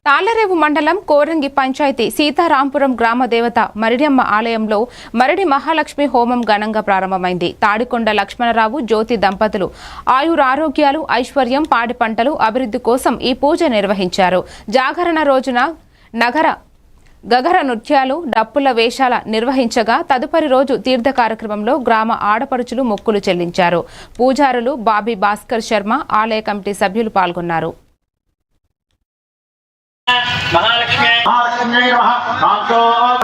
తాళ్లరేవు మండలం కోరంగి పంచాయతీ సీతారాంపురం గ్రామ దేవత మరిడమ్మ ఆలయంలో మరిడి మహాలక్ష్మి హోమం ఘనంగా ప్రారంభమైంది. తాడికొండ లక్ష్మణరావు జ్యోతి దంపతులు ఆయురారోగ్యాలు, ఐశ్వర్యం, పాడి పంటలు అభివృద్ధి కోసం ఈ పూజ నిర్వహించారు. జాగరణ రోజున గగర నృత్యాలు, డప్పుల వేషాల నిర్వహించగా తదుపరి రోజు తీర్థ కార్యక్రమంలో గ్రామ ఆడపడుచులు మొక్కులు చెల్లించారు. పూజారులు బాబీ భాస్కర్ శర్మ, ఆలయ కమిటీ సభ్యులు పాల్గొన్నారు. महालक्ष्मी नमः मांसो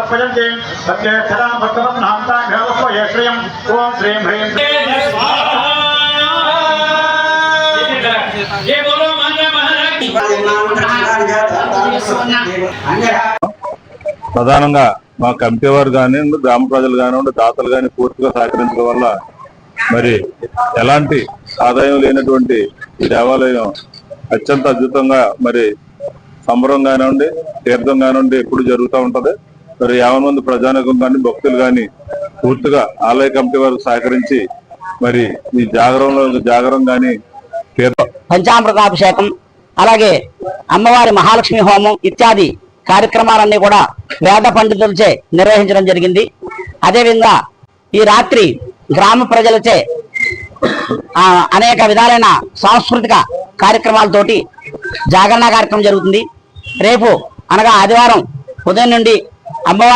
प्रजन्ते सत्ये सदा भक्तवत् नामता घरवस्व यश्रियं ओम श्रीं ह्रीं ये बोलो मंगल महालक्ष्मी ప్రధానంగా మా కమిటీ వారు కానివ్వండి, గ్రామ ప్రజలు కానివ్వండి, దాతలు కానీ పూర్తిగా సహకరించడం వల్ల మరి ఎలాంటి ఆదాయం లేనటువంటి ఈ దేవాలయం అత్యంత అద్భుతంగా మరి సంబరం కానివ్వండి, తీర్థం కానివ్వండి ఎప్పుడు జరుగుతూ ఉంటది. మరి 50 మంది ప్రజానికం కానీ, భక్తులు కానీ పూర్తిగా ఆలయ కమిటీ వారికి సహకరించి మరి ఈ జాగరం కానీ పంచామృతాభిషేకం, అలాగే అమ్మవారి మహాలక్ష్మి హోమం ఇత్యాది కార్యక్రమాలన్నీ కూడా వేద పండితులచే నిర్వహించడం జరిగింది. అదేవిధంగా ఈ రాత్రి గ్రామ ప్రజలచే అనేక విధాలైన సాంస్కృతిక కార్యక్రమాలతోటి జాగరణ కార్యక్రమం జరుగుతుంది. రేపు అనగా ఆదివారం ఉదయం నుండి అమ్మవారి